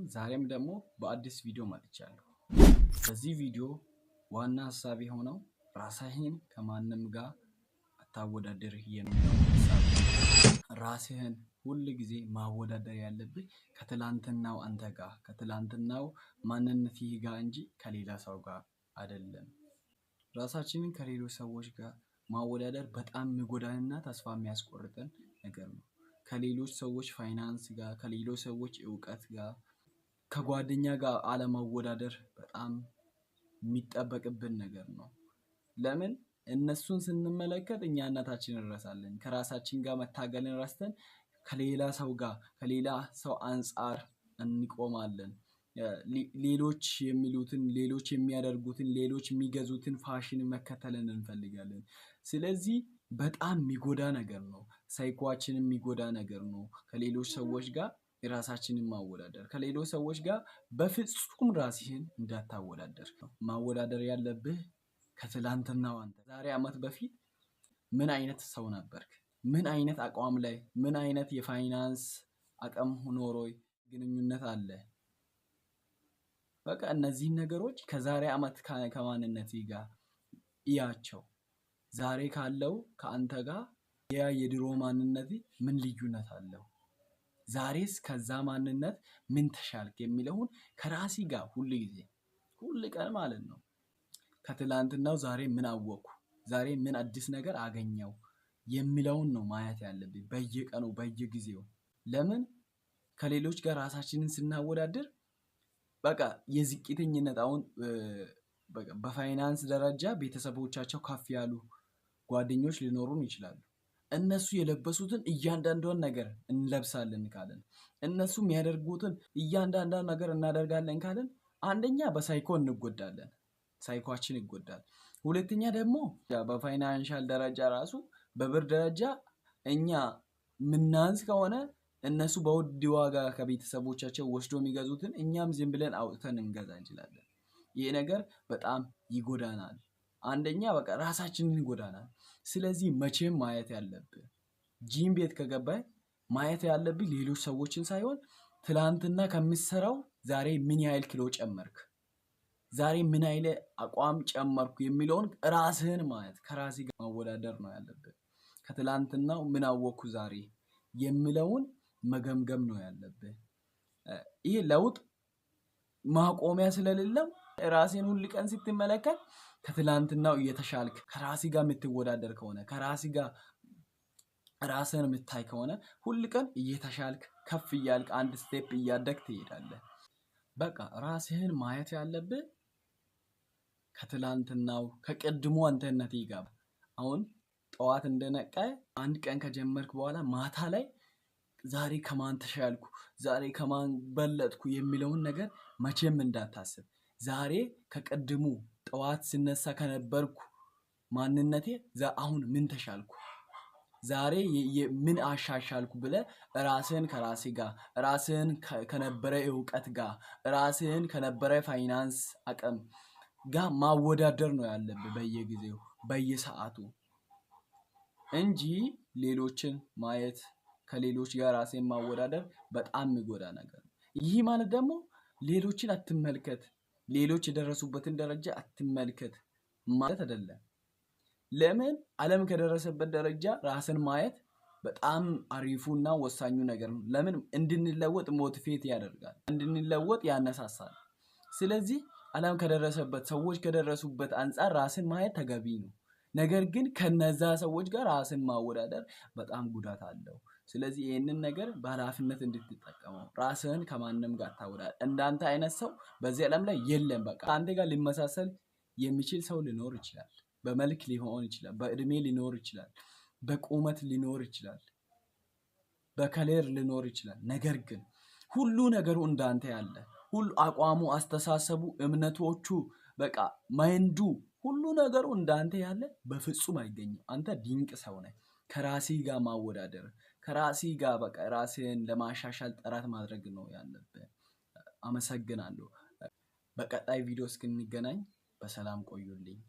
ዛሬም ደግሞ በአዲስ ቪዲዮ መጥቻለሁ። በዚህ ቪዲዮ ዋና ሐሳብ የሆነው ራስህን ከማንም ጋር አታወዳድር የሚለው ሐሳብ። ራስህን ሁል ጊዜ ማወዳደር ያለብህ ከትላንትናው አንተ ጋር ከትላንትናው ማንነትህ ጋር እንጂ ከሌላ ሰው ጋር አይደለም። ራሳችንን ከሌሎች ሰዎች ጋር ማወዳደር በጣም የሚጎዳንና ተስፋ የሚያስቆርጠን ነገር ነው። ከሌሎች ሰዎች ፋይናንስ ጋር ከሌሎች ሰዎች እውቀት ጋር ከጓደኛ ጋር አለማወዳደር በጣም የሚጠበቅብን ነገር ነው። ለምን እነሱን ስንመለከት እኛነታችንን እንረሳለን። ከራሳችን ጋር መታገልን ረስተን ከሌላ ሰው ጋር ከሌላ ሰው አንፃር እንቆማለን። ሌሎች የሚሉትን ሌሎች የሚያደርጉትን ሌሎች የሚገዙትን ፋሽን መከተልን እንፈልጋለን። ስለዚህ በጣም የሚጎዳ ነገር ነው። ሳይኮአችንን የሚጎዳ ነገር ነው። ከሌሎች ሰዎች ጋር ራሳችንን ማወዳደር ከሌሎች ሰዎች ጋር በፍጹም ራስህን እንዳታወዳደር ነው። ማወዳደር ያለብህ ከትላንትናው አንተ ዛሬ ዓመት በፊት ምን አይነት ሰው ነበርክ? ምን አይነት አቋም ላይ ምን አይነት የፋይናንስ አቅም ኖሮይ ግንኙነት አለ? በቃ እነዚህን ነገሮች ከዛሬ ዓመት ከማንነትህ ጋር እያቸው። ዛሬ ካለው ከአንተ ጋር ያ የድሮ ማንነት ምን ልዩነት አለው? ዛሬስ ከዛ ማንነት ምን ተሻልክ የሚለውን ከራስህ ጋር ሁል ቀን ማለት ነው። ከትላንትናው ዛሬ ምን አወቅኩ? ዛሬ ምን አዲስ ነገር አገኘው? የሚለውን ነው ማየት ያለብኝ በየቀኑ በየጊዜው። ለምን ከሌሎች ጋር ራሳችንን ስናወዳድር በቃ የዝቅተኝነት አሁን በፋይናንስ ደረጃ ቤተሰቦቻቸው ከፍ ያሉ ጓደኞች ሊኖሩን ይችላሉ። እነሱ የለበሱትን እያንዳንዷን ነገር እንለብሳለን ካልን እነሱ የሚያደርጉትን እያንዳንዷን ነገር እናደርጋለን ካልን አንደኛ በሳይኮ እንጎዳለን። ሳይኮአችን ይጎዳል። ሁለተኛ ደግሞ በፋይናንሻል ደረጃ ራሱ በብር ደረጃ እኛ ምናንስ ከሆነ እነሱ በውድ ዋጋ ከቤተሰቦቻቸው ወስዶ የሚገዙትን እኛም ዝም ብለን አውጥተን እንገዛ እንችላለን። ይሄ ነገር በጣም ይጎዳናል። አንደኛ በቃ ራሳችንን ይጎዳናል። ስለዚህ መቼም ማየት ያለብህ ጂም ቤት ከገባህ ማየት ያለብህ ሌሎች ሰዎችን ሳይሆን ትላንትና ከምትሰራው ዛሬ ምን ያህል ኪሎ ጨመርክ? ዛሬ ምን ያህል አቋም ጨመርኩ የሚለውን ራስህን ማየት ከራስህ ጋር ማወዳደር ነው ያለብህ። ከትላንትናው ምን አወቅኩ ዛሬ የሚለውን መገምገም ነው ያለብህ። ይሄ ለውጥ ማቆሚያ ስለሌለው ራስህን ሁል ቀን ስትመለከት ከትላንትናው እየተሻልክ ከራስህ ጋር የምትወዳደር ከሆነ ከራስህ ጋር ራስህን የምታይ ከሆነ ሁል ቀን እየተሻልክ ከፍ እያልክ አንድ ስቴፕ እያደግክ ትሄዳለህ። በቃ ራስህን ማየት ያለብህ ከትላንትናው ከቀድሞ አንተነትህ ጋር አሁን ጠዋት እንደነቃህ አንድ ቀን ከጀመርክ በኋላ ማታ ላይ ዛሬ ከማን ተሻልኩ ዛሬ ከማን በለጥኩ የሚለውን ነገር መቼም እንዳታስብ። ዛሬ ከቀድሞ ጠዋት ስነሳ ከነበርኩ ማንነቴ አሁን ምን ተሻልኩ ዛሬ ምን አሻሻልኩ ብለህ ራስህን ከራስህ ጋር ራስህን ከነበረ እውቀት ጋር ራስህን ከነበረ ፋይናንስ አቅም ጋር ማወዳደር ነው ያለብህ በየጊዜው በየሰዓቱ እንጂ ሌሎችን ማየት ከሌሎች ጋር ራስህን ማወዳደር በጣም የሚጎዳ ነገር ነው። ይህ ማለት ደግሞ ሌሎችን አትመልከት ሌሎች የደረሱበትን ደረጃ አትመልከት ማለት አይደለም። ለምን ዓለም ከደረሰበት ደረጃ ራስን ማየት በጣም አሪፉና ወሳኙ ነገር ነው። ለምን እንድንለወጥ ሞቲቬት ያደርጋል እንድንለወጥ ያነሳሳል። ስለዚህ ዓለም ከደረሰበት ሰዎች ከደረሱበት አንፃር ራስን ማየት ተገቢ ነው። ነገር ግን ከነዛ ሰዎች ጋር ራስን ማወዳደር በጣም ጉዳት አለው። ስለዚህ ይሄንን ነገር በኃላፊነት እንድትጠቀመው ራስህን ከማንም ጋር አታወዳድር። እንዳንተ አይነት ሰው በዚህ ዓለም ላይ የለም። በቃ አንተ ጋር ሊመሳሰል የሚችል ሰው ሊኖር ይችላል። በመልክ ሊሆን ይችላል በእድሜ ሊኖር ይችላል በቁመት ሊኖር ይችላል በከለር ሊኖር ይችላል። ነገር ግን ሁሉ ነገሩ እንዳንተ ያለ ሁሉ አቋሙ አስተሳሰቡ እምነቶቹ በቃ ማይንዱ ሁሉ ነገሩ እንዳንተ ያለ በፍጹም አይገኝም። አንተ ድንቅ ሰው ነህ። ከራስህ ጋር ማወዳደር ከራስህ ጋር በቃ ራስህን ለማሻሻል ጥረት ማድረግ ነው ያለብህ። አመሰግናለሁ። በቀጣይ ቪዲዮ እስክንገናኝ በሰላም ቆዩልኝ።